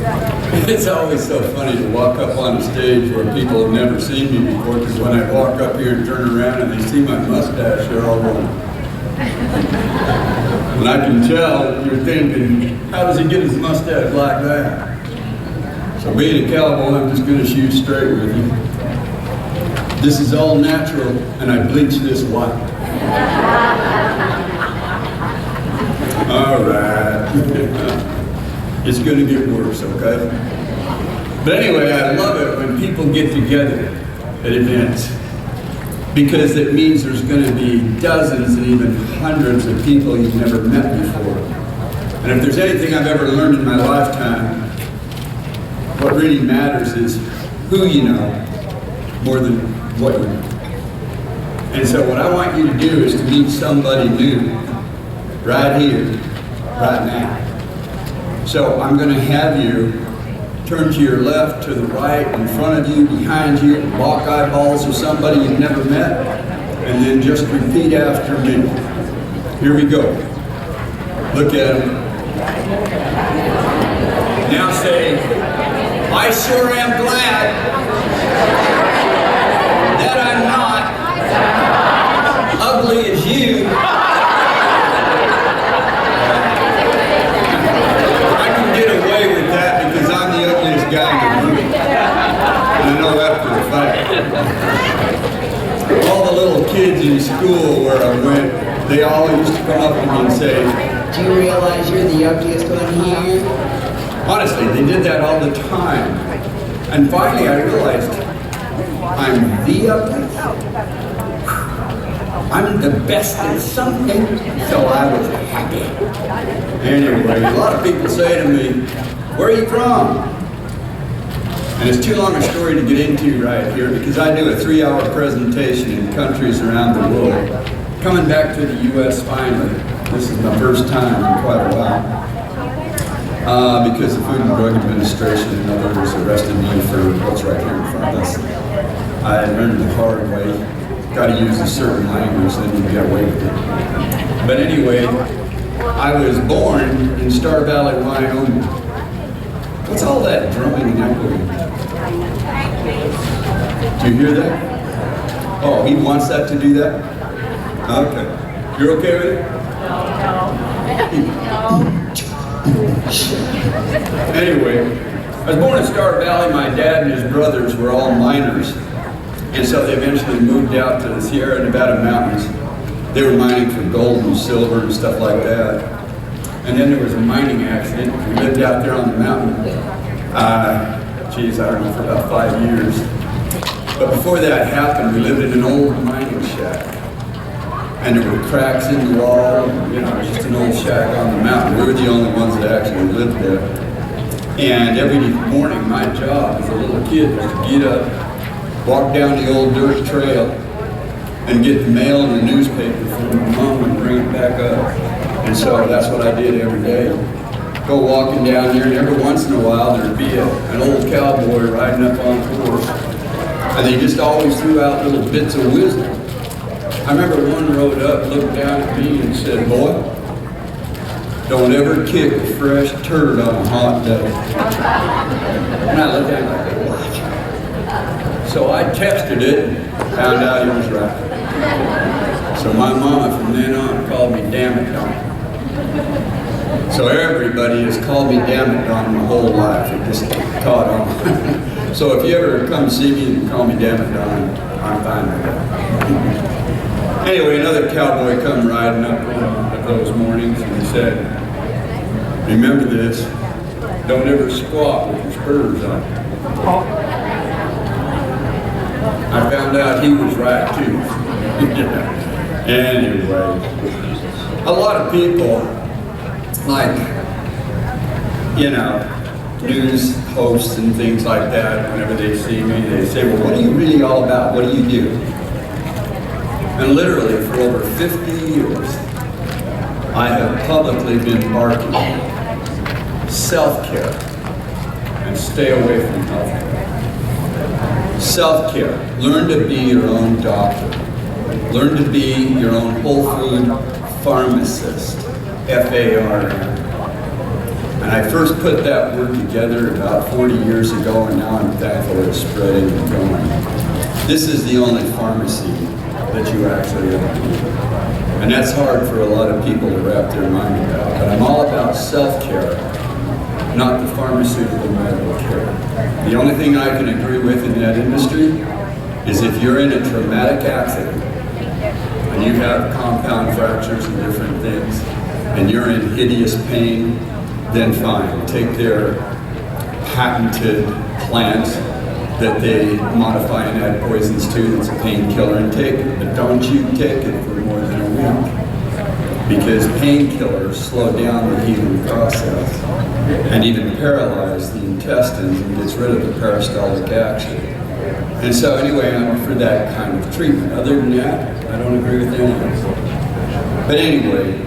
It's always so funny to walk up on a stage where people have never seen me before, because when I walk up here and turn around and they see my mustache, they're all going. And I can tell you're thinking, how does he get his mustache like that? So being a cowboy, I'm just going to shoot straight with you. This is all natural, and I bleach this white. All right. It's going to get worse, okay? But anyway, I love it when people get together at events, because it means there's going to be dozens and even hundreds of people you've never met before. And if there's anything I've ever learned in my lifetime, what really matters is who you know more than what you know. And so what I want you to do is to meet somebody new right here, right now. So I'm going to have you turn to your left, to the right, in front of you, behind you, lock eyeballs with somebody you've never met, and then just repeat after me. Here we go. Look at them. Now say, I sure am glad that I'm not ugly as you. All the little kids in school where I went, they all used to come up to me and say, do you realize you're the ugliest one here? Honestly, they did that all the time. And finally I realized, I'm the ugliest? I'm the best at something, so I was happy. Anyway, a lot of people say to me, where are you from? And it's too long a story to get into right here, because I do a 3-hour presentation in countries around the world. Coming back to the U.S. finally. This is my first time in quite a while. Because the Food and Drug Administration and others arrested me for what's right here in front of us. I learned the hard way. Got to use a certain language, then you get away with it. But anyway, I was born in Star Valley, Wyoming. What's all that drumming and echoing? Do you hear that? Oh, he wants that to do that? Okay. You're okay with it? Anyway, I was born in Star Valley. My dad and his brothers were all miners. And so they eventually moved out to the Sierra Nevada mountains. They were mining for gold and silver and stuff like that. And then there was a mining accident. We lived out there on the mountain. I don't know, for about 5 years. But before that happened, we lived in an old mining shack. And there were cracks in the wall. You know, it was just an old shack on the mountain. We were the only ones that actually lived there. And every morning, my job as a little kid was to get up, walk down the old dirt trail, and get the mail and the newspaper from my mom and bring it back up. And so that's what I did every day. Go walking down there, and every once in a while there'd be an old cowboy riding up on a horse. And they just always threw out little bits of wisdom. I remember one rode up, looked down at me and said, boy, don't ever kick a fresh turd on a hot day. And I looked at him like, what? So I tested it and found out he was right. So my mama from then on called me Damn It Don. So everybody has called me Damn It Don my whole life. It just caught on. So if you ever come see me and call me Damn It Don, I'm fine with that. Anyway, another cowboy come riding up one of those mornings and he said, remember this, don't ever squat with your spurs on. I found out he was right too. Anyway, a lot of people, like, news hosts and things like that, whenever they see me, they say, well, what are you really all about? What do you do? And literally, for over 50 years, I have publicly been barking self-care and stay away from healthcare. Self-care. Learn to be your own doctor. Learn to be your own whole food pharmacist. F-A-R-M. And I first put that word together about 40 years ago, and now I'm thankful it's spreading and going. This is the only pharmacy that you actually ever need. And that's hard for a lot of people to wrap their mind about. But I'm all about self-care, not the pharmaceutical medical care. The only thing I can agree with in that industry is if you're in a traumatic accident and you have compound fractures and different things, and you're in hideous pain, then fine. Take their patented plant that they modify and add poisons to, that's a painkiller, and take it. But don't you take it for more than a week. Because painkillers slow down the healing process and even paralyze the intestines and gets rid of the peristaltic action. And so anyway, I'm for that kind of treatment. Other than that, I don't agree with any of it. But anyway,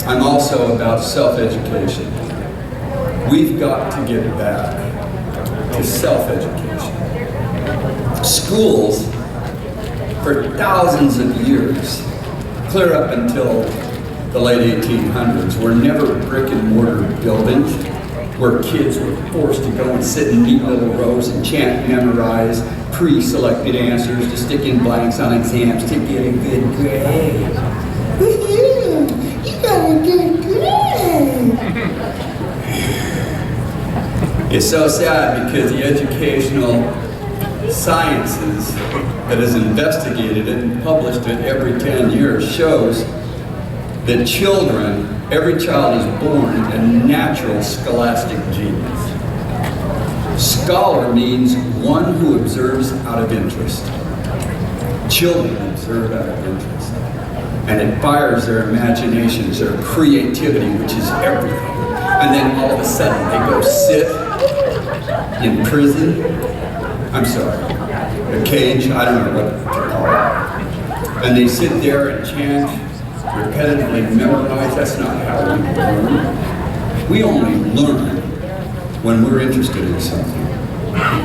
I'm also about self-education. We've got to get back to self-education. Schools, for thousands of years, clear up until the late 1800s, were never brick and mortar buildings where kids were forced to go and sit in neat little rows and chant, memorize pre-selected answers to stick in blanks on exams to get a good grade. Woo-hoo! You got a good grade! It's so sad because the educational sciences that has investigated it and published it every 10 years shows that children, every child is born a natural scholastic genius. Scholar means one who observes out of interest. Children observe out of interest. And it fires their imaginations, their creativity, which is everything. And then all of a sudden they go sit in prison. I'm sorry, a cage, I don't know what to call it. And they sit there and chant, repetitively memorize. That's not how we learn. We only learn when we're interested in something.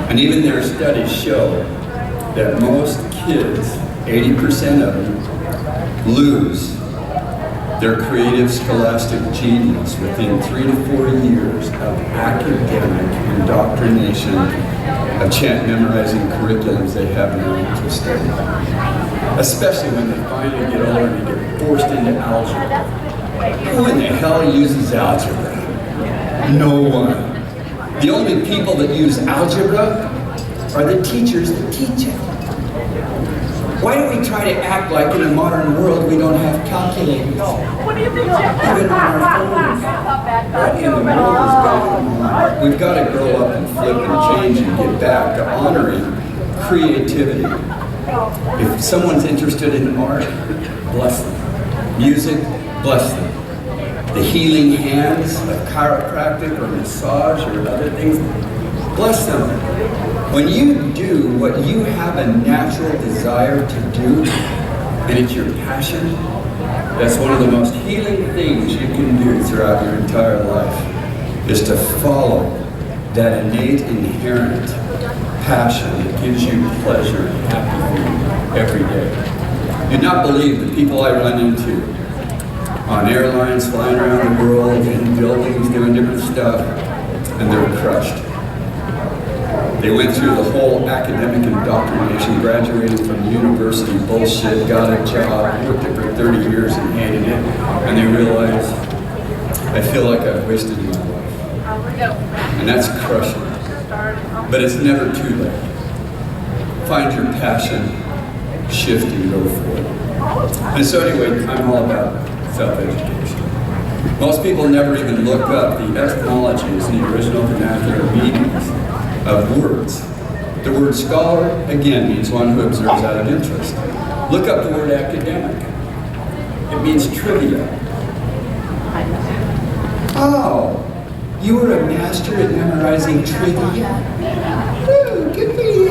And even their studies show that most kids, 80% of them, lose their creative scholastic genius within 3 to 4 years of academic indoctrination of chant memorizing curriculums they have no interest in. Especially when they finally get older and they get forced into algebra. Who in the hell uses algebra? No one. The only people that use algebra are the teachers that teach it. Why do we try to act like in a modern world we don't have calculators? Even on our phones. What in the world is going on? We've got to grow up and flip and change and get back to honoring creativity. If someone's interested in art, bless them. Music, bless them. The healing hands of chiropractic or massage or other things, bless them. When you do what you have a natural desire to do, and it's your passion, that's one of the most healing things you can do throughout your entire life, is to follow that innate, inherent passion that gives you pleasure and happy feeling every day. You do not believe the people I run into on airlines, flying around the world, in buildings, doing different stuff, and they're crushed. They went through the whole academic indoctrination, graduated from university bullshit, got a job, worked it for 30 years and hated it, and they realized, I feel like I've wasted my life. And that's crushing. But it's never too late. Find your passion, shift and go for it. And so anyway, I'm all about self-education. Most people never even look up the etymologies and the original vernacular meanings of words. The word scholar, again, means one who observes out of interest. Look up the word academic. It means trivia. Oh, you were a master at memorizing trivia? Ooh, good for you.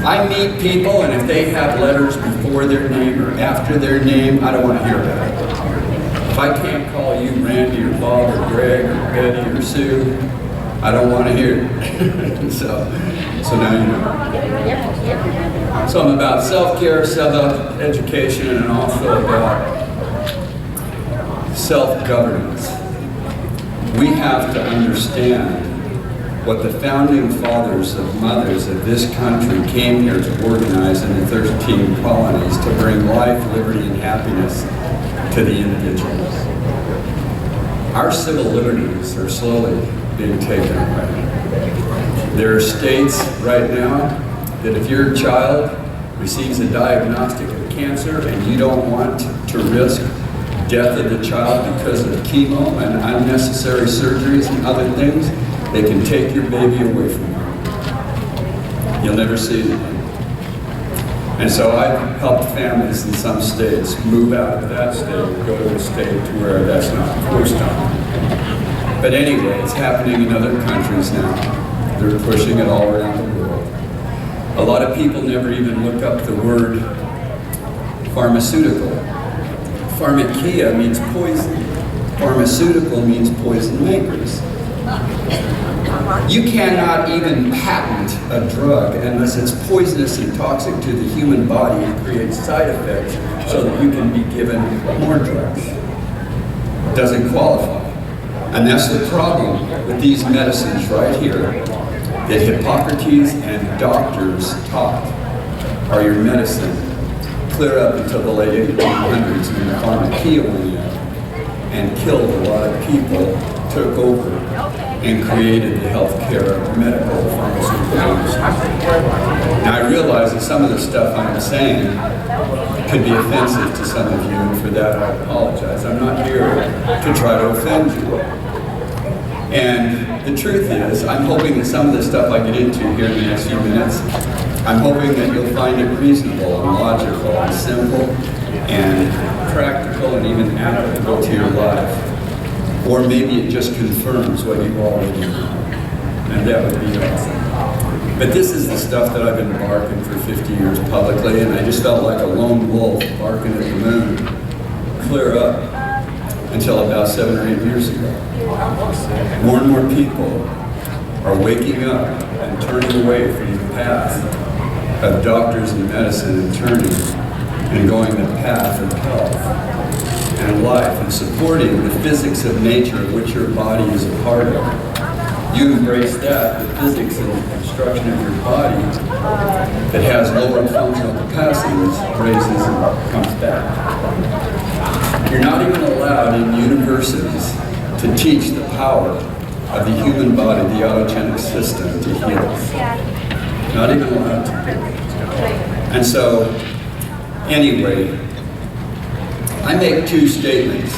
I meet people, and if they have letters before their name or after their name, I don't want to hear about it. If I can't call you Randy or Bob or Greg or Betty or Sue, I don't want to hear it. so now you know. So I'm about self-care, self-education, and also about self-governance. We have to understand what the founding fathers of mothers of this country came here to organize in the 13 colonies to bring life, liberty, and happiness to the individuals. Our civil liberties are slowly being taken away. There are states right now that if your child receives a diagnostic of cancer and you don't want to risk death of the child because of chemo and unnecessary surgeries and other things, they can take your baby away from you. You'll never see it again. And so I've helped families in some states move out of that state and go to a state to where that's not forced on. But anyway, it's happening in other countries now. They're pushing it all around the world. A lot of people never even look up the word pharmaceutical. Pharmakia means poison. Pharmaceutical means poison makers. You cannot even patent a drug unless it's poisonous and toxic to the human body and creates side effects so that you can be given more drugs. It doesn't qualify. And that's the problem with these medicines right here that Hippocrates and doctors taught are your medicine clear up until the late 1800s when the pharmakia went in and killed a lot of people, took over, and created the healthcare medical pharmaceutical industry. Now I realize that some of the stuff I'm saying could be offensive to some of you, and for that I apologize. I'm not here to try to offend you. And the truth is, I'm hoping that some of the stuff I get into here in the next few minutes, I'm hoping that you'll find it reasonable and logical and simple and practical and even applicable to your life. Or maybe it just confirms what you already know. And that would be awesome. But this is the stuff that I've been barking for 50 years publicly, and I just felt like a lone wolf barking at the moon, clear up, until about 7 or 8 years ago. More and more people are waking up and turning away from the path of doctors and medicine and turning and going the path of health and life and supporting the physics of nature of which your body is a part of. You embrace that, the physics and the construction of your body that has lower functional capacities raises and comes back. You're not even allowed in universities to teach the power of the human body, the autogenic system, to heal us. Not even allowed to. And so, anyway, I make two statements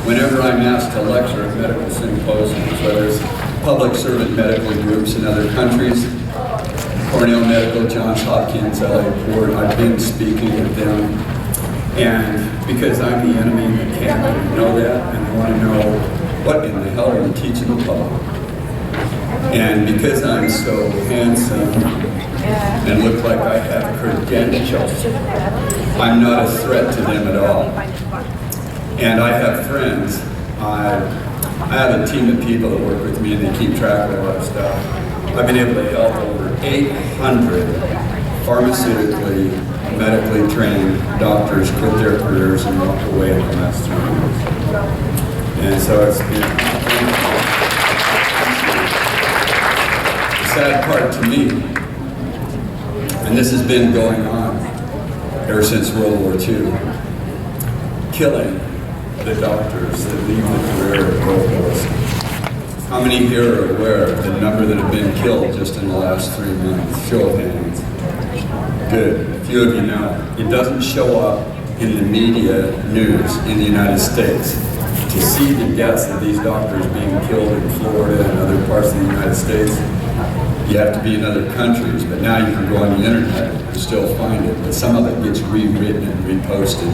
whenever I'm asked to lecture at medical symposiums, whether it's public servant medical groups in other countries, Cornell Medical, Johns Hopkins, LA Port. I've been speaking with them. And because I'm the enemy of the camp, and know that, and they want to know what in the hell are you teaching the public? And because I'm so handsome and look like I have credentials, I'm not a threat to them at all. And I have friends. I have a team of people that work with me and they keep track of a lot of stuff. I've been able to help over 800 pharmaceutically, medically trained doctors quit their careers and walk away in the last 3 years. And so it's been the sad part to me, and this has been going on ever since World War II, killing the doctors that leave the career of vocalists. How many here are aware of the number that have been killed just in the last 3 months? Show of hands. Good. A few of you know. It doesn't show up in the media news in the United States. To see the deaths of these doctors being killed in Florida and other parts of the United States, you have to be in other countries, but now you can go on the internet and still find it, but some of it gets rewritten and reposted.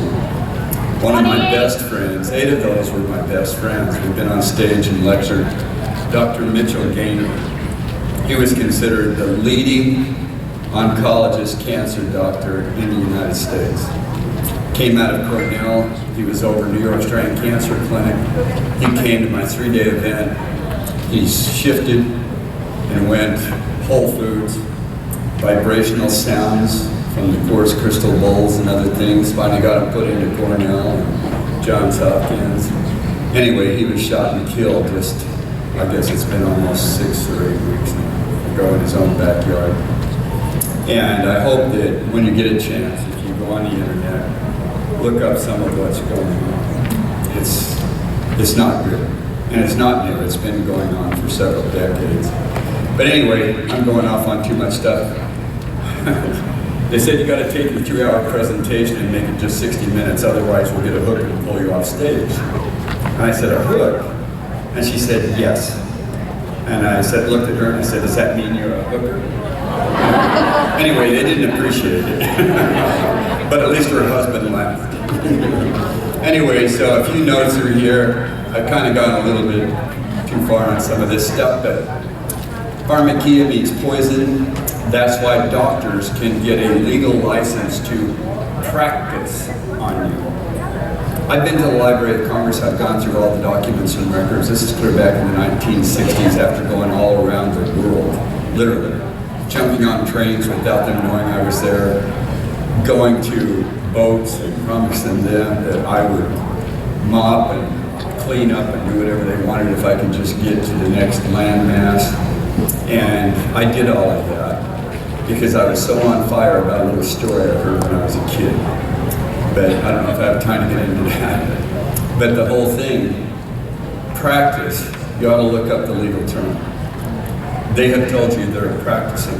One of my best friends, 8 of those were my best friends. We've been on stage and lectured. Dr. Mitchell Gaynor. He was considered the leading oncologist cancer doctor in the United States. Came out of Cornell. He was over New York Strand Cancer Clinic. He came to my 3-day event. He shifted and went Whole Foods, vibrational sounds from the quartz crystal bowls and other things. Finally got him put into Cornell and Johns Hopkins. Anyway, he was shot and killed just, I guess it's been almost 6 or 8 weeks now, ago in his own backyard. And I hope that when you get a chance, if you go on the internet, look up some of what's going on. It's not good. And it's not new. It's been going on for several decades. But anyway, I'm going off on too much stuff. They said you got to take your 2-hour presentation and make it just 60 minutes, otherwise we'll get a hooker to pull you off stage. And I said, a hook? And she said, yes. And I said, looked at her and I said, does that mean you're a hooker? Anyway, they didn't appreciate it. But at least her husband laughed. Anyway, so a few notes are here. I've kind of gone a little bit too far on some of this stuff, but pharmakia means poison. That's why doctors can get a legal license to practice on you. I've been to the Library of Congress. I've gone through all the documents and records. This is clear back in the 1960s after going all around the world, literally. Jumping on trains without them knowing I was there, going to boats and promising them that I would mop and clean up and do whatever they wanted if I could just get to the next landmass. And I did all of that because I was so on fire about a little story I heard when I was a kid. But I don't know if I have time to get into that. But the whole thing, practice, you ought to look up the legal term. They have told you they're practicing.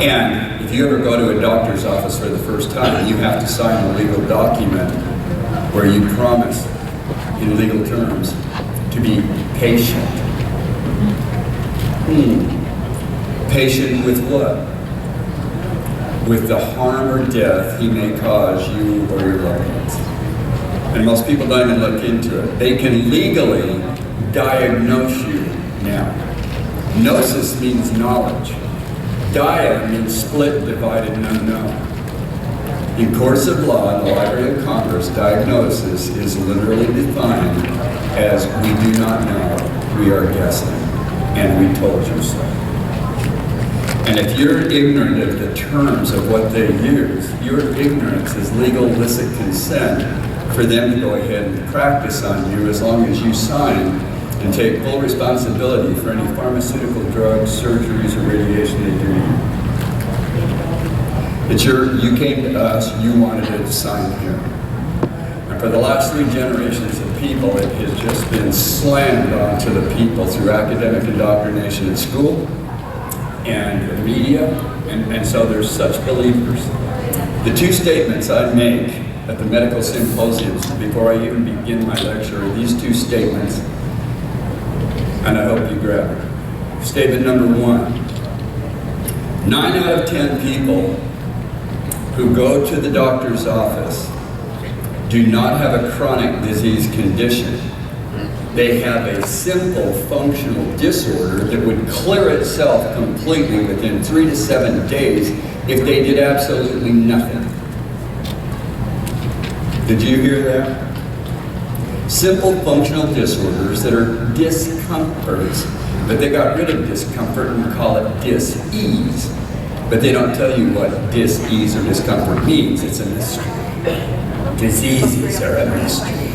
And if you ever go to a doctor's office for the first time, you have to sign a legal document where you promise, in legal terms, to be patient. Patient with what? With the harm or death he may cause you or your loved ones. And most people don't even look into it. They can legally diagnose you now. Gnosis means knowledge. Dia means split, divided, and unknown. In course of law in the Library of Congress, diagnosis is literally defined as we do not know, we are guessing, and we told you so. And if you're ignorant of the terms of what they use, your ignorance is legal illicit consent for them to go ahead and practice on you as long as you sign and take full responsibility for any pharmaceutical drugs, surgeries, or radiation they do to you. You came to us, you wanted it to sign here. And for the last 3 generations of people, it has just been slammed onto the people through academic indoctrination at school and the media, and so there's such believers. The 2 statements I make at the medical symposiums before I even begin my lecture are these 2 statements, and I hope you grab it. Statement number 1. 9 out of 10 people who go to the doctor's office do not have a chronic disease condition. They have a simple functional disorder that would clear itself completely within 3 to 7 days if they did absolutely nothing. Did you hear that? Simple functional disorders that are discomforts, but they got rid of discomfort and call it dis-ease. But they don't tell you what dis-ease or discomfort means. It's a mystery. Diseases are a mystery.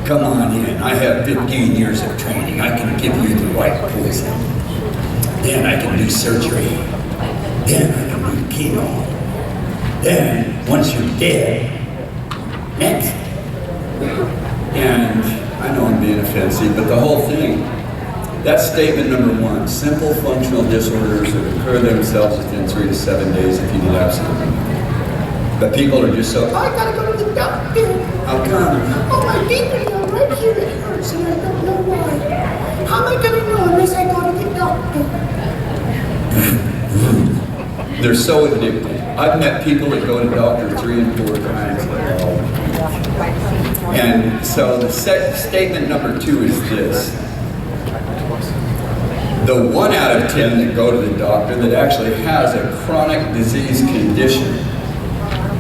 Come on in. I have 15 years of training. I can give you the right poison. Then I can do surgery. Then I can do chemo. Then, once you're dead, next. And I know I'm being offensive, but the whole thing, that's statement number 1. Simple functional disorders that occur themselves within 3 to 7 days if you did absolutely nothing. But people are just so, I gotta go to the doctor. How come? Oh, my fingernail right here, it hurts and I don't know why. How am I gonna know unless I go to the doctor? They're so addicted. I've met people that go to doctor 3 and 4 times. And so the statement number 2 is this. The 1 out of 10 that go to the doctor that actually has a chronic disease condition,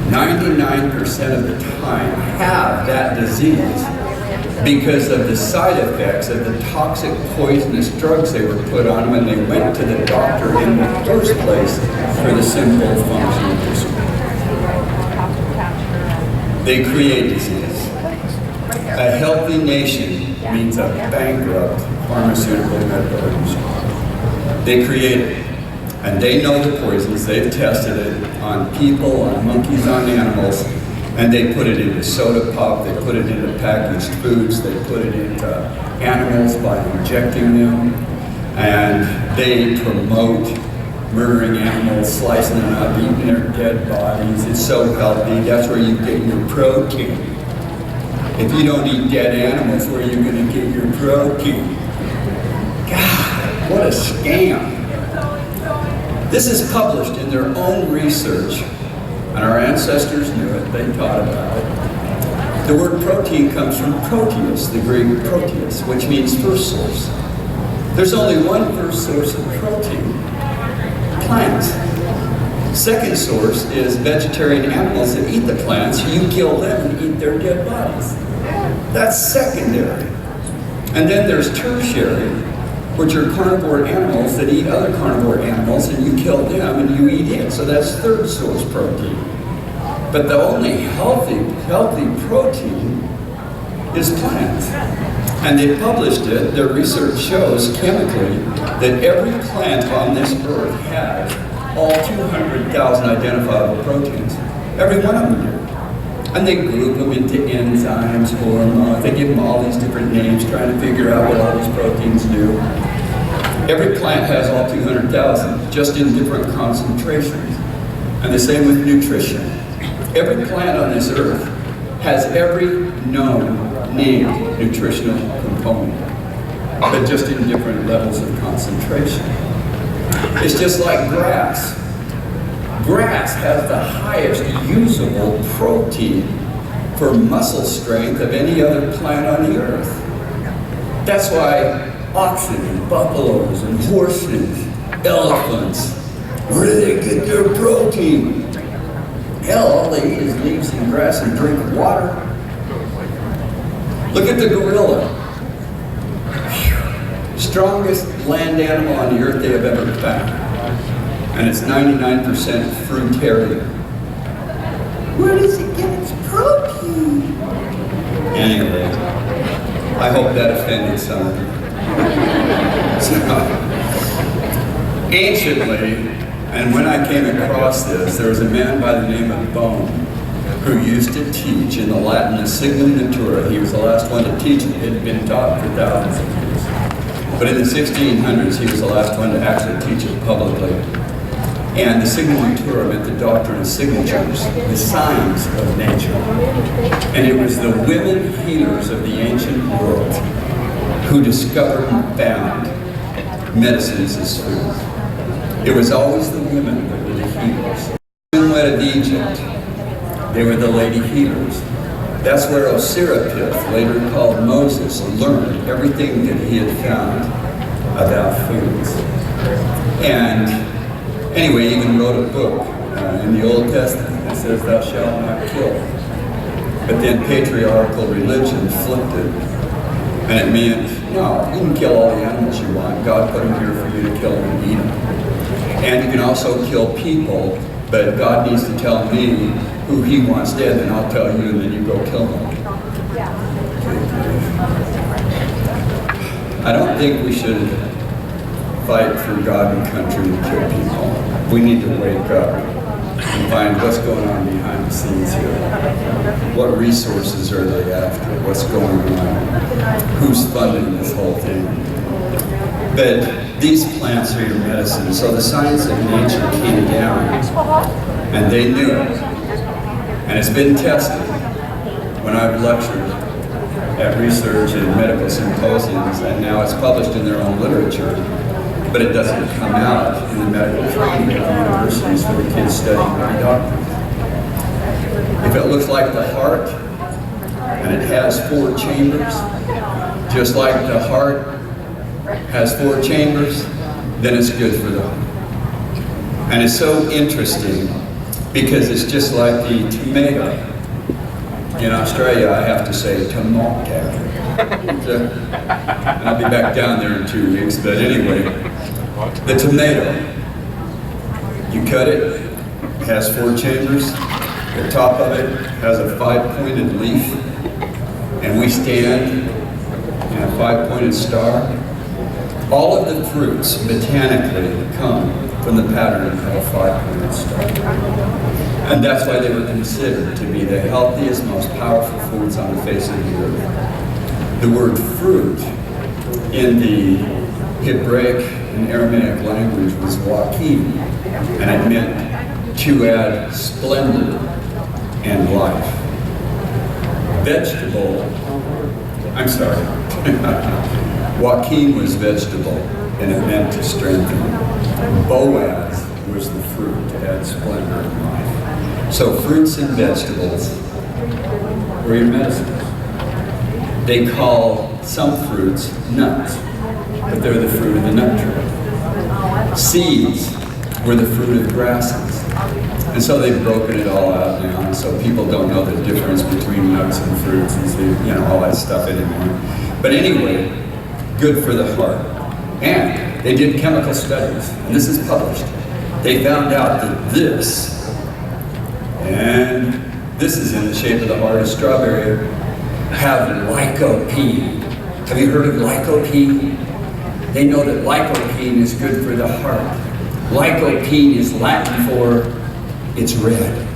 99% of the time have that disease because of the side effects of the toxic poisonous drugs they were put on when they went to the doctor in the first place for the simple functional disorder. They create disease. A healthy nation means a bankrupt pharmaceutical medical industry. They create it, and they know the poisons. They've tested it on people, on monkeys, on animals, and they put it into soda pop, they put it into packaged foods, they put it into animals by injecting them, and they promote murdering animals, slicing them up, eating their dead bodies. It's so healthy. That's where you get your protein. If you don't eat dead animals, where are you going to get your protein? God, what a scam. This is published in their own research, and our ancestors knew it, they taught about it. The word protein comes from proteus, the Greek proteus, which means first source. There's only one first source of protein, plants. Second source is vegetarian animals that eat the plants. You kill them and eat their dead bodies. That's secondary. And then there's tertiary, which are carnivore animals that eat other carnivore animals, and you kill them and you eat it. So that's third source protein. But the only healthy protein is plants. And they published it. Their research shows chemically that every plant on this earth has all 200,000 identifiable proteins. Every one of them do. And they group them into enzymes, hormones. They give them all these different names, trying to figure out what all these proteins do. Every plant has all 200,000, just in different concentrations. And the same with nutrition. Every plant on this earth has every known named nutritional component, but just in different levels of concentration. It's just like grass. Grass has the highest usable protein for muscle strength of any other plant on the earth. That's why oxen and buffaloes and horses, elephants, where do they get their protein? Hell, all they eat is leaves and grass and drink water. Look at the gorilla. Strongest land animal on the earth they have ever found. And it's 99% fruitarian. Where does it get its protein? Anyway, I hope that offended some of you. So, anciently, and when I came across this, there was a man by the name of Bone who used to teach in the Latin Sigma Natura. He was the last one to teach it. It had been taught for thousands of years. But in the 1600s, he was the last one to actually teach it publicly. And the Sigma Natura meant the doctrine of signatures, the signs of nature. And it was the women healers of the ancient world who discovered and found medicines as food. It was always the women that were the healers. Women went of Egypt. They were the lady healers. That's where Osirapith, later called Moses, learned everything that he had found about foods. And anyway, he even wrote a book in the Old Testament that says, "Thou shalt not kill." But then patriarchal religion flipped it, and it meant, no, you can kill all the animals you want. God put them here for you to kill them and eat them. And you can also kill people, but God needs to tell me who he wants dead, and I'll tell you, and then you go kill them. I don't think we should fight for God and country and kill people. We need to wake up and find what's going on behind the scenes here. What resources are they after? What's going on? Who's funding this whole thing? But these plants are your medicine. So the science of nature came down, and they knew it. And it's been tested when I've lectured at research and medical symposiums, and now it's published in their own literature. But it doesn't come out in the medical training at the universities for the kids studying doctrine. If it looks like the heart, and it has 4 chambers, just like the heart has 4 chambers, then it's good for them. And it's so interesting because it's just like the tomato. In Australia, I have to say tomato. And I'll be back down there in 2 weeks, but anyway, the tomato, you cut it, it has 4 chambers, the top of it has a 5-pointed leaf, and we stand in a five-pointed star. All of the fruits botanically come from the pattern of a five-pointed star. And that's why they were considered to be the healthiest, most powerful foods on the face of the earth. The word fruit in the Hebraic and Aramaic language was wakim, and it meant to add splendor and life. Vegetable, I'm sorry, wakim was vegetable, and it meant to strengthen. Boaz was the fruit to add splendor and life. So fruits and vegetables were your medicines. They call some fruits nuts, but they're the fruit of the nut tree. Seeds were the fruit of grasses. And so they've broken it all out now, and so people don't know the difference between nuts and fruits and all that stuff anymore. But anyway, good for the heart. And they did chemical studies, and this is published. They found out that this is in the shape of the heart of strawberry, have lycopene. Have you heard of lycopene? They know that lycopene is good for the heart. Lycopene is Latin for it's red.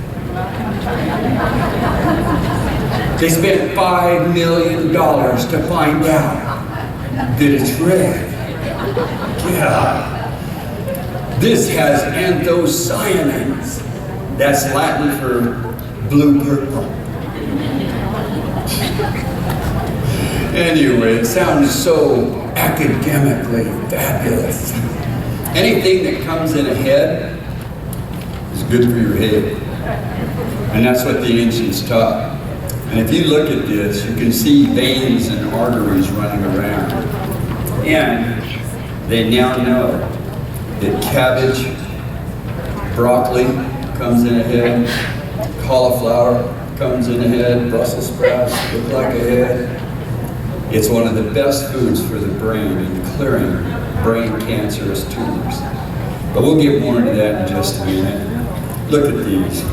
They spent $5 million to find out that it's red. Yeah. This has anthocyanins. That's Latin for blue-purple. Anyway, it sounds so academically fabulous. Anything that comes in a head is good for your head. And that's what the ancients taught. And if you look at this, you can see veins and arteries running around. And they now know that cabbage, broccoli comes in a head, cauliflower comes in a head, Brussels sprouts look like a head. It's one of the best foods for the brain in clearing brain cancerous tumors. But we'll get more into that in just a minute. Look at these.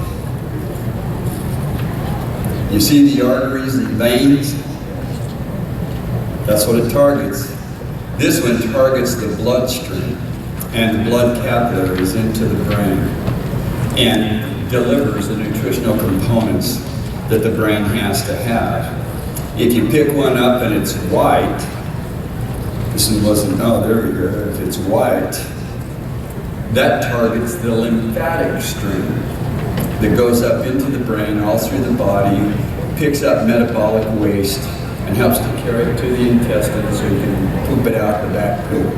You see the arteries and veins? That's what it targets. This one targets the bloodstream and the blood capillaries into the brain and delivers the nutritional components that the brain has to have. If you pick one up and it's white, this one wasn't, oh, there we go. If it's white, that targets the lymphatic stream that goes up into the brain, all through the body, picks up metabolic waste, and helps to carry it to the intestines so you can poop it out the back poop.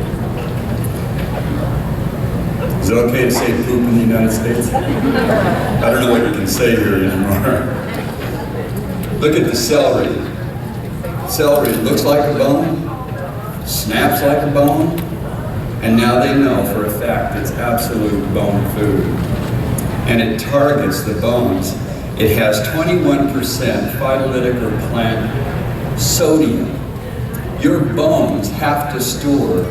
Is it okay to say poop in the United States? I don't know what you can say here anymore. Look at the celery. Celery looks like a bone, snaps like a bone, and now they know for a fact it's absolute bone food. And it targets the bones. It has 21% phytolytic or plant sodium. Your bones have to store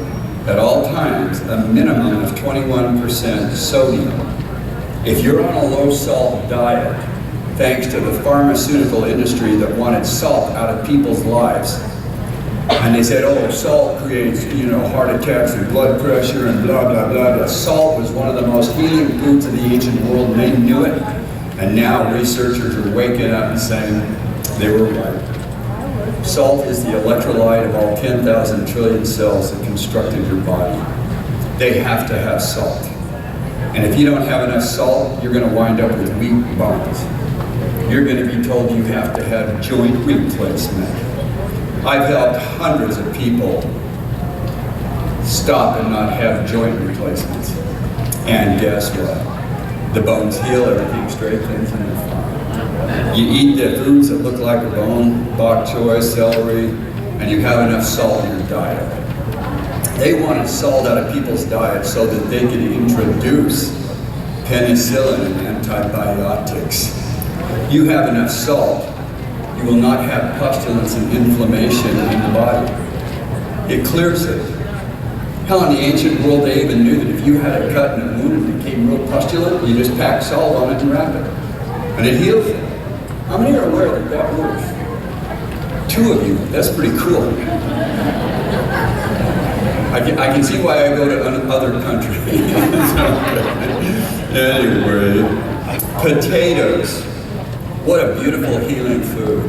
at all times a minimum of 21% sodium. If you're on a low salt diet, thanks to the pharmaceutical industry that wanted salt out of people's lives, and they said, oh, salt creates, heart attacks and blood pressure and blah, blah, blah, blah. Salt was one of the most healing foods of the ancient world, and they knew it. And now researchers are waking up and saying they were right. Salt is the electrolyte of all 10,000 trillion cells that constructed your body. They have to have salt. And if you don't have enough salt, you're going to wind up with weak bones. You're going to be told you have to have joint replacement. I've helped hundreds of people stop and not have joint replacements. And guess what? The bones heal, everything straightenens, and you're fine. You eat the foods that look like a bone, bok choy, celery, and you have enough salt in your diet. They wanted salt out of people's diet so that they could introduce penicillin and antibiotics. You have enough salt, you will not have pustulence and inflammation in the body. It clears it. Hell, in the ancient world, they even knew that if you had a cut and a wound and it became real pustulent, you just pack salt on it and wrap it. And it heals it. How many are aware that that works? 2 of you, that's pretty cool. I can see why I go to other countries. Anyway, potatoes. What a beautiful healing food.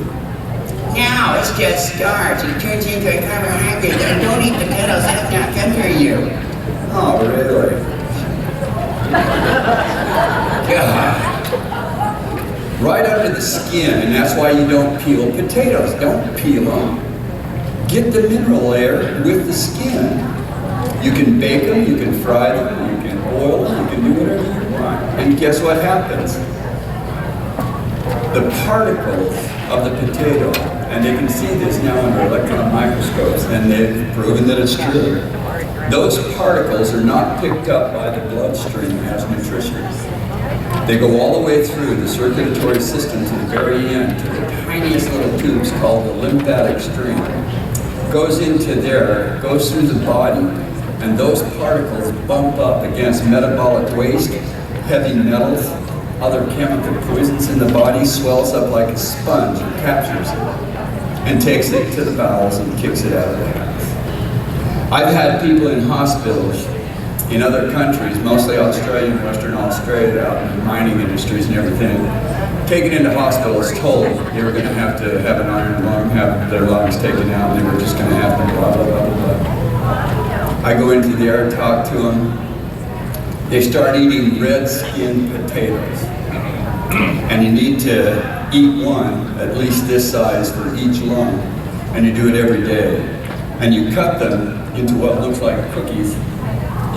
No, it's just starch. It turns into a carbohydrate. Don't eat potatoes, that's not good for you. Oh, really? God. Right under the skin, and that's why you don't peel potatoes. Don't peel them. Get the mineral layer with the skin. You can bake them, you can fry them, you can oil them, you can do whatever you want. And guess what happens? The particles of the potato, and they can see this now under electron microscopes, and they've proven that it's true. Those particles are not picked up by the bloodstream as nutrition. They go all the way through the circulatory system to the very end, to the tiniest little tubes called the lymphatic stream. Goes into there, goes through the body, and those particles bump up against metabolic waste, heavy metals, other chemical poisons in the body, swells up like a sponge and captures it, and takes it to the bowels and kicks it out of the house. I've had people in hospitals in other countries, mostly Australia and Western Australia, out in the mining industries and everything, taken into hospitals, told they were going to have an iron lung, have their lungs taken out, and they were just going to have to blah, blah, blah, blah. I go into there, talk to them. They start eating red-skinned potatoes. And you need to eat one, at least this size for each lung, and you do it every day. And you cut them into what looks like cookies.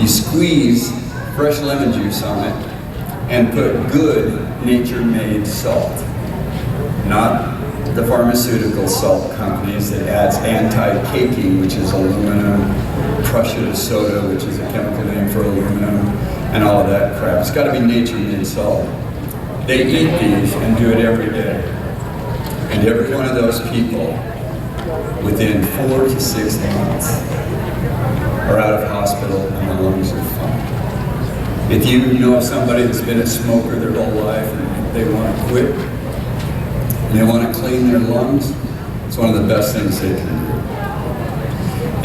You squeeze fresh lemon juice on it and put good nature-made salt. Not the pharmaceutical salt companies that adds anti-caking, which is aluminum, prussiate soda, which is a chemical name for aluminum, and all of that crap. It's got to be nature-made salt. They eat these and do it every day. And every one of those people, within 4 to 6 months, are out of hospital and the lungs are fine. If you know of somebody that's been a smoker their whole life and they want to quit, and they want to clean their lungs, it's one of the best things they can do.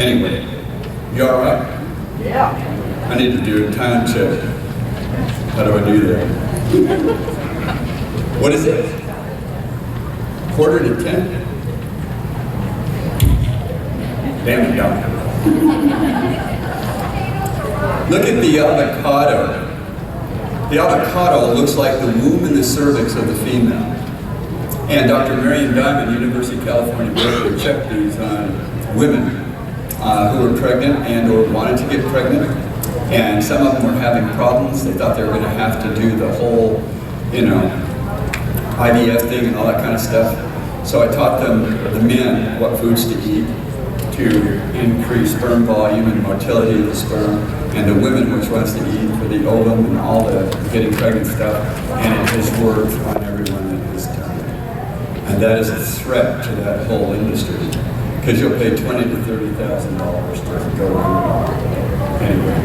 Anyway, you all right? Yeah. I need to do a time check. How do I do that? What is it? 9:45? Damn it, doctor. Look at the avocado. The avocado looks like the womb and the cervix of the female. And Dr. Marion Diamond, University of California, Berkeley, checked these on women who were pregnant and or wanted to get pregnant. And some of them were having problems. They thought they were going to have to do the whole, IVF thing and all that kind of stuff. So I taught them, the men, what foods to eat to increase sperm volume and motility of the sperm, and the women which ones to eat for the ovum and all the getting pregnant stuff. And it has worked on everyone that has done it. And that is a threat to that whole industry, because you'll pay $20,000 to $30,000 to go on. Anyway,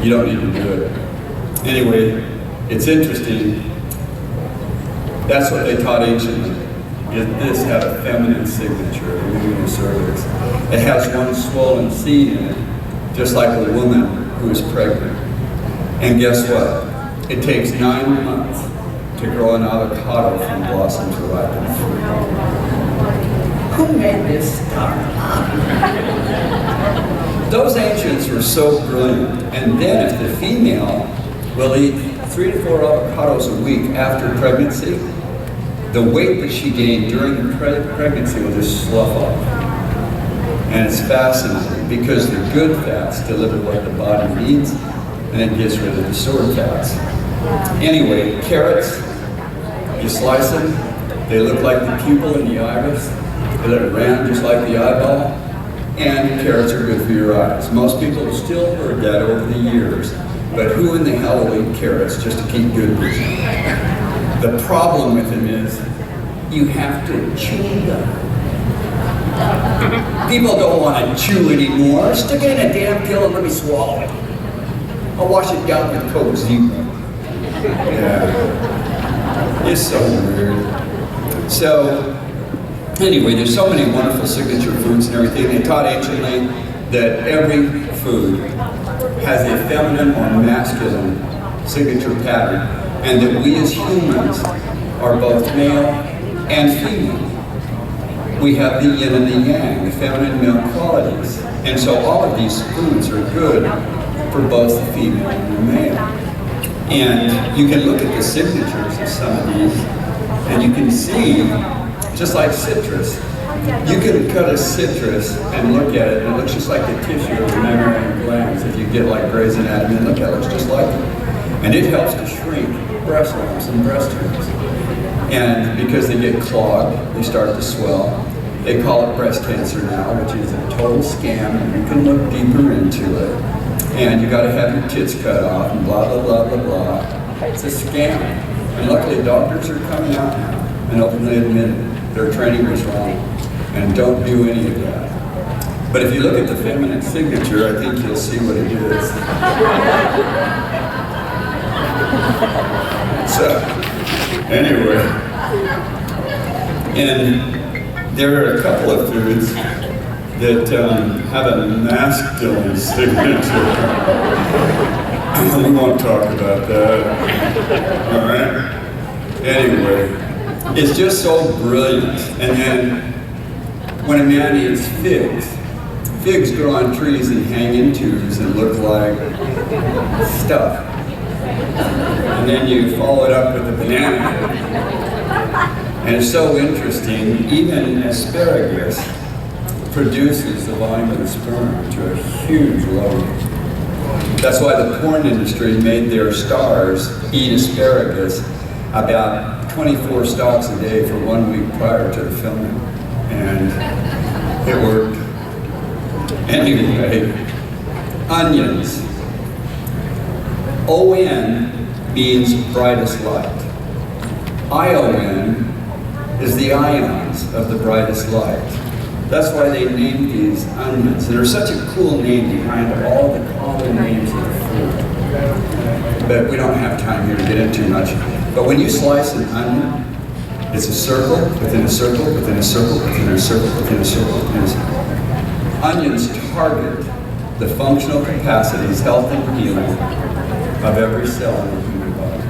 you don't need to do it. Anyway, it's interesting. That's what they taught anciently. This had a feminine signature, a luminal cervix. It has one swollen seed in it, just like a woman who is pregnant. And guess what? It takes 9 months to grow an avocado from blossom to ripened fruit. Who made this stuff up? Those ancients were so brilliant. And then if the female will eat 3 to 4 avocados a week after pregnancy, the weight that she gained during the pregnancy will just slough off. And it's fascinating because the good fats deliver what the body needs, and it gets rid of the stored fats. Anyway, carrots, you slice them, they look like the pupil in the iris, they look round just like the eyeball, and carrots are good for your eyes. Most people have still heard that over the years, but who in the hell will eat carrots just to keep good vision? The problem with them is you have to chew them. People don't want to chew anymore. Stick it in a damn pill and let me swallow it. I'll wash it down with Coke Zero. Yeah. It's so weird. So, Anyway, there's so many wonderful signature foods and everything. They taught anciently that every food has a feminine or masculine signature pattern, and that we as humans are both male and female. We have the yin and the yang, the feminine and male qualities. And so all of these foods are good for both the female and the male. And you can look at the signatures of some of these, and you can see, just like citrus, you can cut a citrus and look at it, and it looks just like the tissue of the mammary glands. If you get like Grey's Anatomy and look at it, it looks just like it. And it helps to shrink breast lumps and breast tumors. And because they get clogged, they start to swell. They call it breast cancer now, which is a total scam, and you can look deeper into it. And you gotta have your tits cut off and blah, blah, blah, blah, blah. It's a scam. And luckily doctors are coming out now and openly admit it. Their training was wrong. And don't do any of that. But if you look at the feminine signature, I think you'll see what it is. So, anyway. And there are a couple of foods that have a masculine signature. We won't talk about that. All right? Anyway, it's just so brilliant. And then when a man eats figs, figs grow on trees and hang in tubes and look like stuff. And then you follow it up with a banana. And it's so interesting, even asparagus produces the volume of the sperm to a huge level. That's why the porn industry made their stars eat asparagus about 24 stalks a day for 1 week prior to the filming. And it worked. Anyway, onions. O-N means brightest light. I-O-N is the ions of the brightest light. That's why they named these onions. They're such a cool name behind all the common names of the food. But we don't have time here to get into much. But when you slice an onion, it's a circle within a circle within a circle within a circle within a circle within a circle. Onions target the functional capacities, health and healing of every cell in the human body.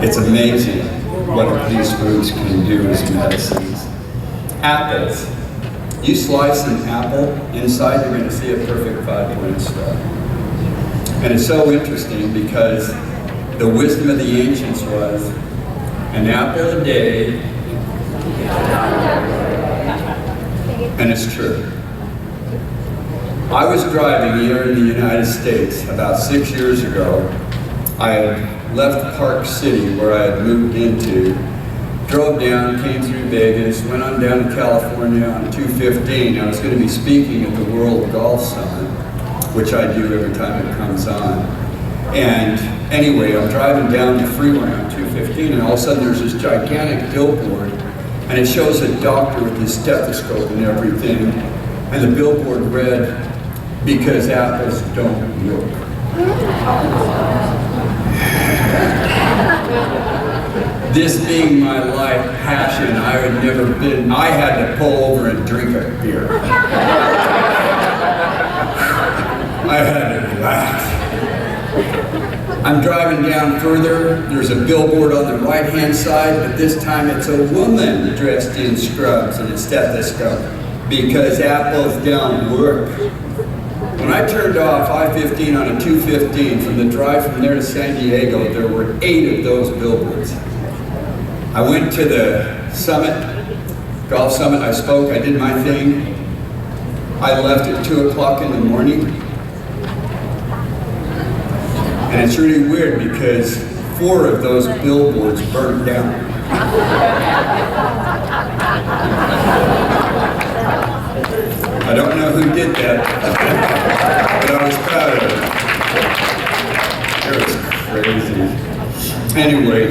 It's amazing what these foods can do as medicines. Apples. You slice an apple, inside you're going to see a perfect 5-pointed star. And it's so interesting because the wisdom of the ancients was an apple a day, and it's true. I was driving here in the United States about 6 years ago. I had left Park City, where I had moved into, drove down, came through Vegas, went on down to California on 215. I was going to be speaking at the World Golf Summit, which I do every time it comes on. And anyway, I'm driving down the freeway on 215, and all of a sudden there's this gigantic billboard, and it shows a doctor with his stethoscope and everything, and the billboard read, "Because apples don't look." This being my life passion, I had to pull over and drink a beer. I had to relax. I'm driving down further, there's a billboard on the right-hand side, but this time it's a woman dressed in scrubs and a stethoscope. Because apples don't work. When I turned off I-15 on a 215 from the drive from there to San Diego, there were 8 of those billboards. I went to the summit, golf summit, I spoke, I did my thing. I left at 2 o'clock in the morning. And it's really weird because 4 of those billboards burned down. I don't know who did that, but I was proud of it. It was crazy. Anyway,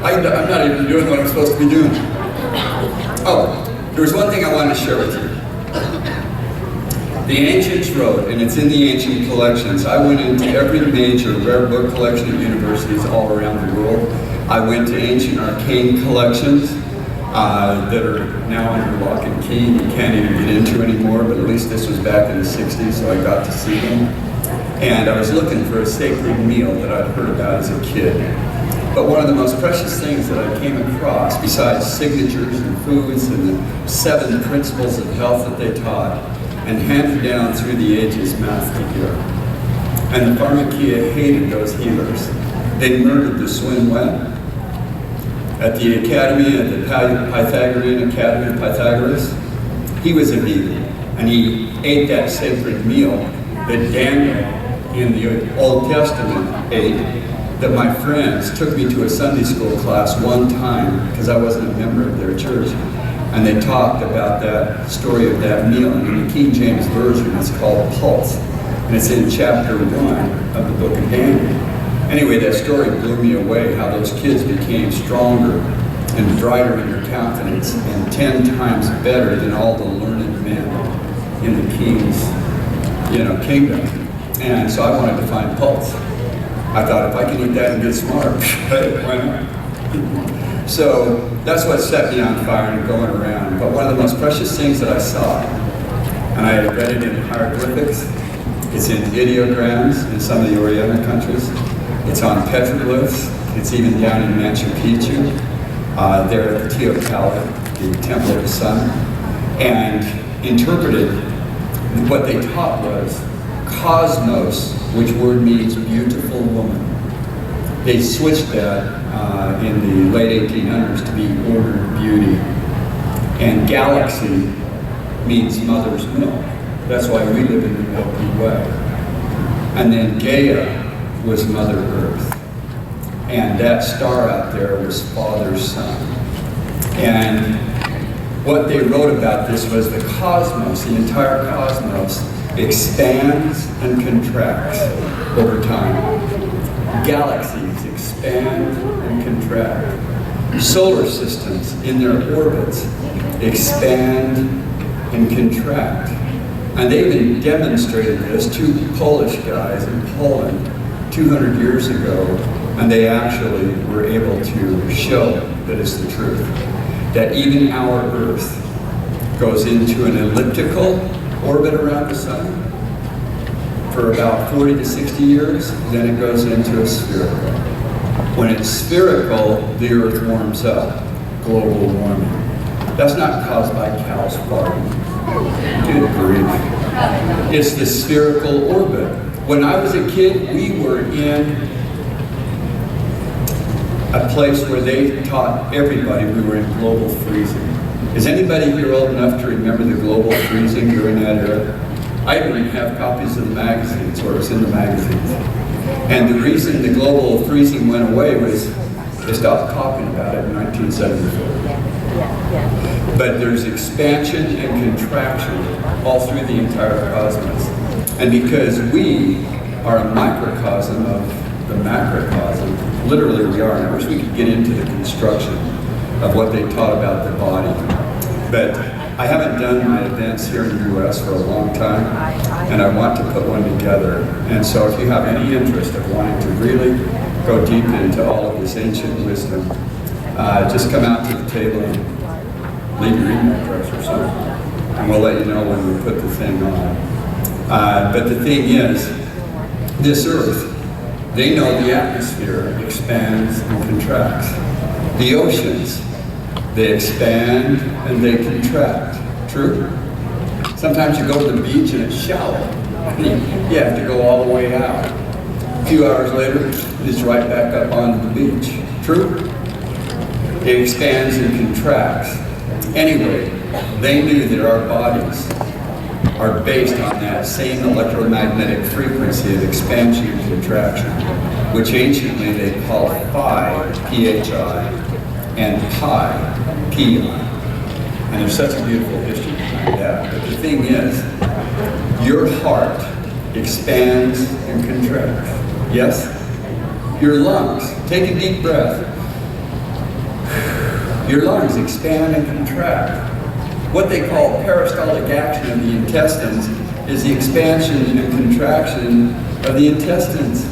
I'm not even doing what I'm supposed to be doing. Oh, there was one thing I wanted to share with you. The ancients wrote, and it's in the ancient collections. I went into every major rare book collection at universities all around the world. I went to ancient arcane collections. that are now under lock and key. You can't even get into anymore, but at least this was back in the 60s, so I got to see them. And I was looking for a sacred meal that I'd heard about as a kid. But one of the most precious things that I came across, besides signatures and foods and the 7 principles of health that they taught, and handed down through the ages, math to cure. And the pharmacia hated those healers. They murdered the swim web. At the academy, at the Pythagorean Academy of Pythagoras, he was a vegan, and he ate that sacred meal that Daniel in the Old Testament ate, that my friends took me to a Sunday school class one time, because I wasn't a member of their church, and they talked about that story of that meal. And in the King James Version, it's called Pulse, and it's in chapter 1 of the book of Daniel. Anyway, that story blew me away, how those kids became stronger and brighter in their countenance and 10 times better than all the learned men in the king's, kingdom. And so I wanted to find Pulse. I thought, if I can eat that and get smart, hey, why not? So that's what set me on fire and going around. But one of the most precious things that I saw, and I had read it in hieroglyphics, it's in ideograms in some of the Oriental countries. It's on petroglyphs. It's even down in Machu Picchu, there at the Teocalli, the Temple of the Sun. And interpreted, what they taught was cosmos, which word means beautiful woman. They switched that in the late 1800s to be ordered beauty. And galaxy means mother's milk. That's why we live in the Milky Way. And then Gaia was Mother Earth. And that star out there was Father's Son. And what they wrote about this was the cosmos, the entire cosmos, expands and contracts over time. Galaxies expand and contract. Solar systems in their orbits expand and contract. And they even demonstrated this, 2 Polish guys in Poland 200 years ago, and they actually were able to show that it's the truth. That even our Earth goes into an elliptical orbit around the sun for about 40 to 60 years, then it goes into a spherical. When it's spherical, the Earth warms up, global warming. That's not caused by cows farting. Good grief. It's the spherical orbit. When I was a kid, we were in a place where they taught everybody we were in global freezing. Is anybody here old enough to remember the global freezing during that era? I even have copies of the magazines, or it's in the magazines. And the reason the global freezing went away was they stopped talking about it in 1974. But there's expansion and contraction all through the entire cosmos. And because we are a microcosm of the macrocosm, literally we are. And I wish we could get into the construction of what they taught about the body. But I haven't done my events here in the U.S. for a long time, and I want to put one together. And so if you have any interest of wanting to really go deep into all of this ancient wisdom, just come out to the table and leave your email address or something, and we'll let you know when we put the thing on. But the thing is, this Earth, they know the atmosphere expands and contracts. The oceans, they expand and they contract. True? Sometimes you go to the beach and it's shallow. You have to go all the way out. A few hours later, it's right back up onto the beach. True? It expands and contracts. Anyway, they knew that our bodies are based on that same electromagnetic frequency of expansion and contraction, which anciently they called phi, P-H-I, and pi, P-I. And there's such a beautiful history behind that. But the thing is, your heart expands and contracts. Yes? Your lungs, take a deep breath. Your lungs expand and contract. What they call peristaltic action of the intestines is the expansion and contraction of the intestines.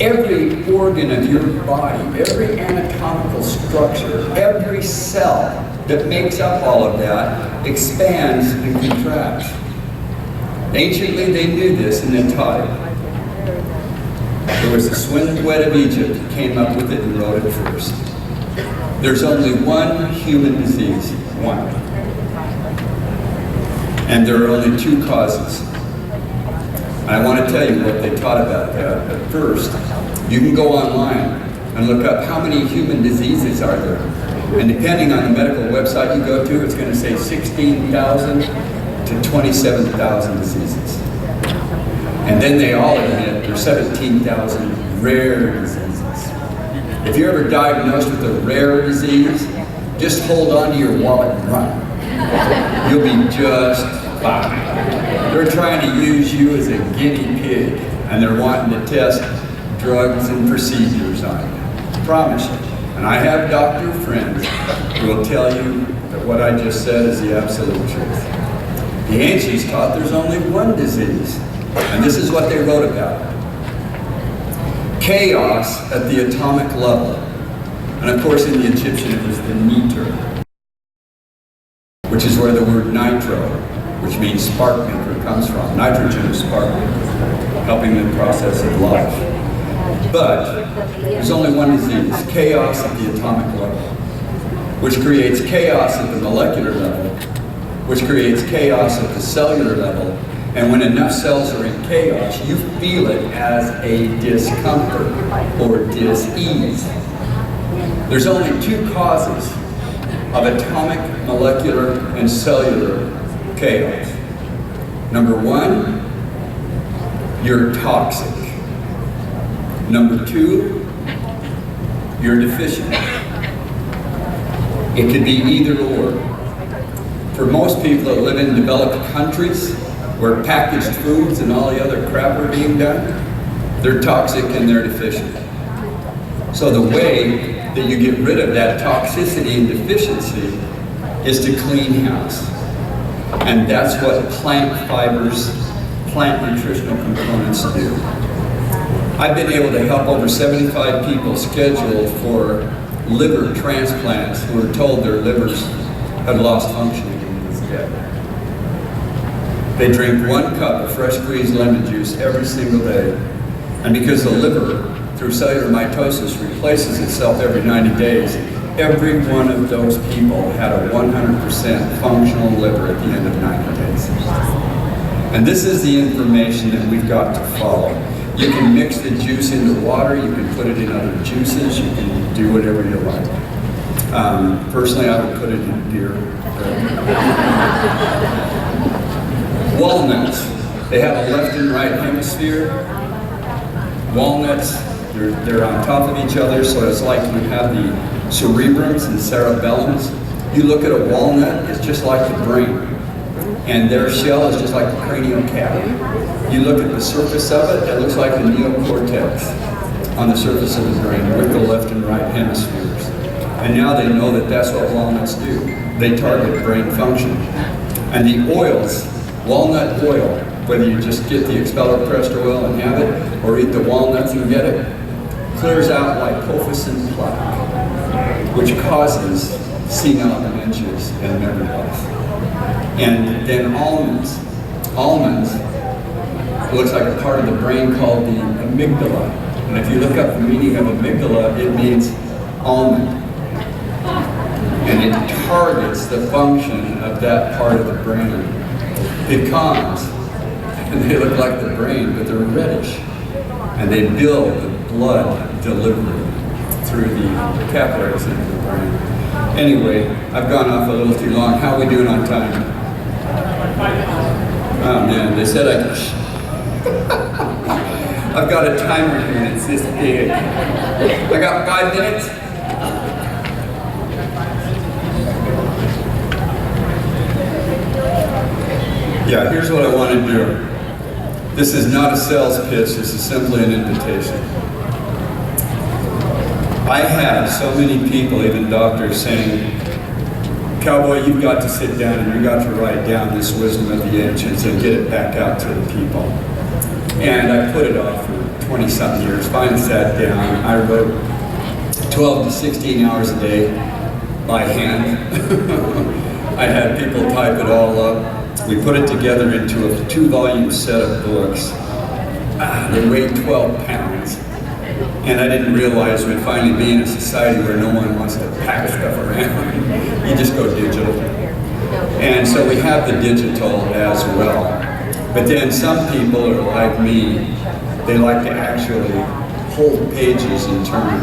Every organ of your body, every anatomical structure, every cell that makes up all of that expands and contracts. Anciently, they knew this and they taught it. There was the swindling wet of Egypt that came up with it and wrote it first. There's only one human disease, one. And there are only two causes. And I want to tell you what they taught about that. But first, you can go online and look up how many human diseases are there. And depending on the medical website you go to, it's going to say 16,000 to 27,000 diseases. And then they all admit there's 17,000 rare diseases. If you're ever diagnosed with a rare disease, just hold on to your wallet and run. You'll be just fine. They're trying to use you as a guinea pig, and they're wanting to test drugs and procedures on you. I promise you. And I have doctor friends who will tell you that what I just said is the absolute truth. The ancients taught there's only one disease, and this is what they wrote about. Chaos at the atomic level. And of course in the Egyptian it was the niter, which is where the word nitro, which means spark maker, comes from. Nitrogen is spark maker, helping the process of life. But there's only one disease, chaos at the atomic level, which creates chaos at the molecular level, which creates chaos at the cellular level. And when enough cells are in chaos, you feel it as a discomfort or dis-ease. There's only two causes of atomic, molecular, and cellular chaos. Number one, you're toxic. Number two, you're deficient. It could be either or. For most people that live in developed countries, where packaged foods and all the other crap are being done, they're toxic and they're deficient. So the way that you get rid of that toxicity and deficiency is to clean house. And that's what plant fibers, plant nutritional components do. I've been able to help over 75 people scheduled for liver transplants who were told their livers had lost functioning and was dead. They drink 1 cup of fresh squeezed lemon juice every single day. And because the liver, through cellular mitosis, replaces itself every 90 days, every one of those people had a 100% functional liver at the end of 90 days. And this is the information that we've got to follow. You can mix the juice into water, you can put it in other juices, you can do whatever you like. Personally, I would put it in beer. Walnuts, they have a left and right hemisphere. Walnuts, they're on top of each other, so it's like you have the cerebrums and cerebellums. You look at a walnut, it's just like the brain. And their shell is just like the cranial cavity. You look at the surface of it, it looks like the neocortex on the surface of the brain with the left and right hemispheres. And now they know that that's what walnuts do. They target brain function. And the oils, walnut oil, whether you just get the expeller pressed oil and have it, or eat the walnuts and get it, clears out lipofuscin plaque, which causes senile dementias and memory loss. And then almonds. Almonds looks like a part of the brain called the amygdala. And if you look up the meaning of amygdala, it means almond. And it targets the function of that part of the brain. Pecans, and they look like the brain, but they're reddish. And they build the blood delivery through the capillaries into the brain. Anyway, I've gone off a little too long. How are we doing on time? Oh man, they said I've got a timer here and it's this big. I got 5 minutes? Yeah, here's what I want to do. This is not a sales pitch, this is simply an invitation. I have so many people, even doctors, saying, Cowboy, you've got to sit down and you've got to write down this wisdom of the ancients and get it back out to the people. And I put it off for 20-something years. Finally sat down. I wrote 12 to 16 hours a day by hand. I had people type it all up. We put it together into a 2-volume set of books. They weighed 12 pounds. And I didn't realize we'd finally be in a society where no one wants to pack stuff around. You just go digital. And so we have the digital as well. But then some people are like me. They like to actually hold pages in turn.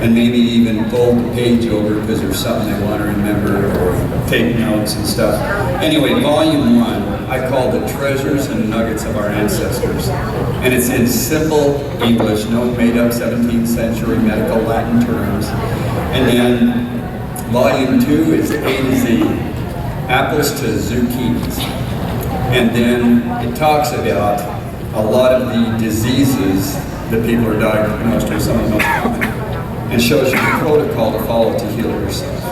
And maybe even fold the page over because there's something they want to remember or take notes and stuff. Anyway, volume 1, I call the treasures and nuggets of our ancestors. And it's in simple English, no made up 17th century medical Latin terms. And then volume 2 is A to Z, apples to zucchinis. And then it talks about a lot of the diseases that people are diagnosed with, some of the most common, and shows you the protocol to follow to heal yourself.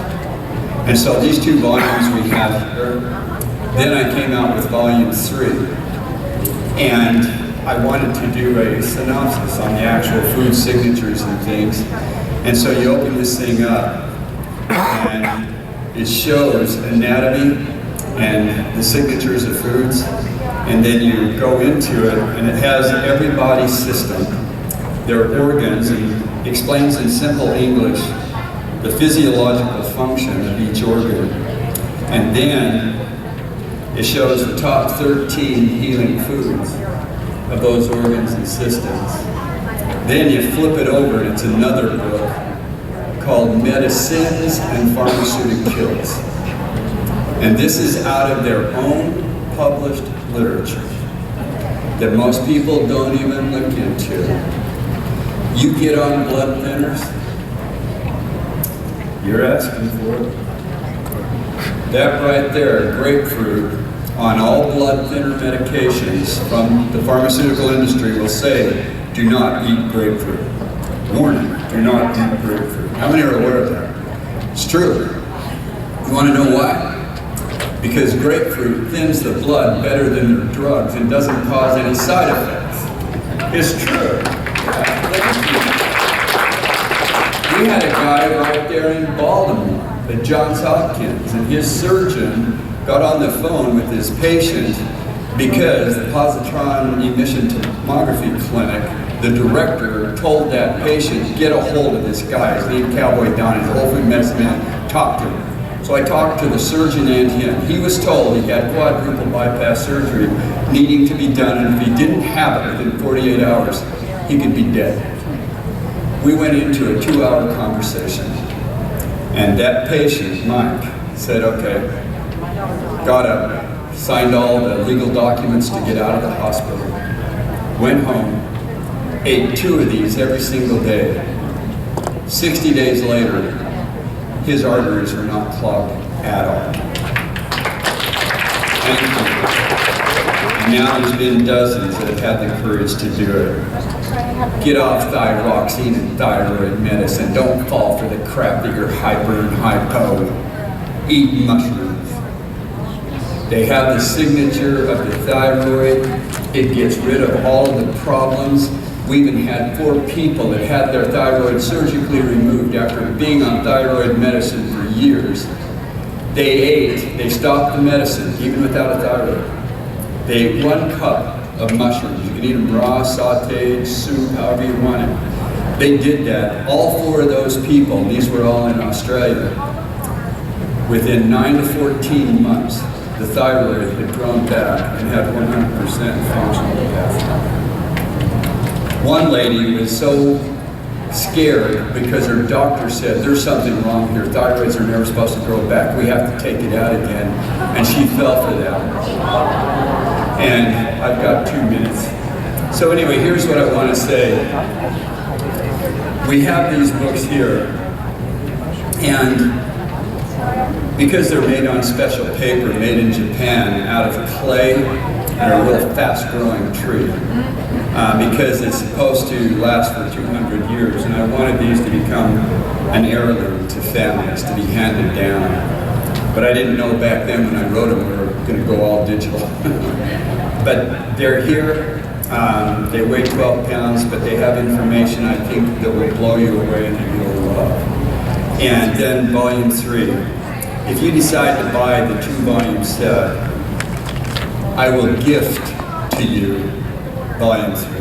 And so these 2 volumes we have here. Then I came out with volume 3. And I wanted to do a synopsis on the actual food signatures and things. And so you open this thing up, and it shows anatomy and the signatures of foods. And then you go into it, and it has every body system, their organs, and explains in simple English the physiological function of each organ. And then it shows the top 13 healing foods of those organs and systems. Then you flip it over, and it's another book called Medicines and Pharmaceuticals. And this is out of their own published literature that most people don't even look into. You get on blood thinners, you're asking for it. That right there, grapefruit, on all blood thinner medications from the pharmaceutical industry will say, do not eat grapefruit. Warning, do not eat grapefruit. How many are aware of that? It's true. You want to know why? Because grapefruit thins the blood better than their drugs and doesn't cause any side effects. It's true. We had a guy right there in Baltimore at Johns Hopkins, and his surgeon got on the phone with his patient because the positron emission tomography clinic, the director told that patient, get a hold of this guy. His name Cowboy Don, he's a whole food medicine man, talk to him. So I talked to the surgeon and him. He was told he had quadruple bypass surgery needing to be done, and if he didn't have it within 48 hours, he could be dead. We went into a 2-hour conversation, and that patient, Mike, said, okay, got up, signed all the legal documents to get out of the hospital, went home, ate 2 of these every single day. 60 days later, his arteries are not clogged at all. And now there's been dozens that have had the courage to do it. Get off thyroxine and thyroid medicine. Don't fall for the crap that you're hyper and hypo. Eat mushrooms. They have the signature of the thyroid. It gets rid of all of the problems. We even had 4 people that had their thyroid surgically removed after being on thyroid medicine for years. They stopped the medicine, even without a thyroid. They ate 1 cup of mushrooms. You can eat them raw, sauteed, soup, however you want it. They did that. All 4 of those people, these were all in Australia, within 9 to 14 months, the thyroid had grown back and had 100% functional capacity. One lady was so scared because her doctor said, there's something wrong here. Thyroids are never supposed to grow back. We have to take it out again. And she fell for that. And I've got 2 minutes. So anyway, here's what I want to say. We have these books here, and because they're made on special paper, made in Japan, out of clay, and a real fast-growing tree, because it's supposed to last for 200 years, and I wanted these to become an heirloom to families, to be handed down. But I didn't know back then when I wrote them we were going to go all digital. But they're here, They weigh 12 pounds, but they have information I think that will blow you away and that you'll love. And then volume 3. If you decide to buy the 2-volume set, I will gift to you volume 3.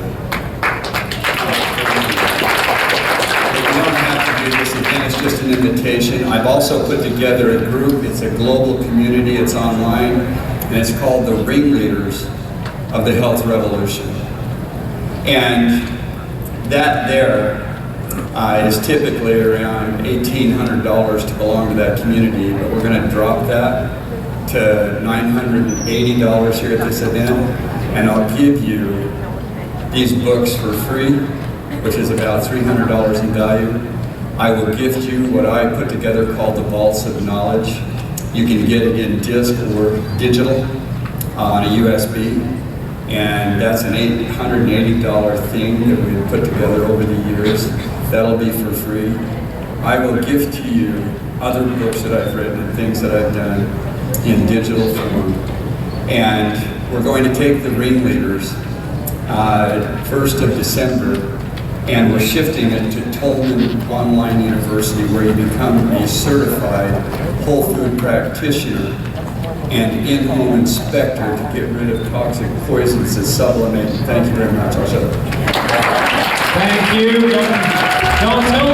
You don't have to do this again, it's just an invitation. I've also put together a group, it's a global community, it's online, and it's called the Ringleaders of the Health Revolution. And that there is typically around $1,800 to belong to that community, but we're going to drop that to $980 here at this event, and I'll give you these books for free, which is about $300 in value. I will gift you what I put together called the Vaults of Knowledge. You can get it in disc or digital on a USB, and that's an $880 thing that we put together over the years. That'll be for free. I will gift to you other books that I've written and things that I've done in digital form. And we're going to take the Ringleaders 1st of December, and we're shifting it to Tolman Online University, where you become a certified whole food practitioner and in-home inspector to get rid of toxic poisons that sublimate. Thank you very much. I'll shut up. Thank you, Don Tolman.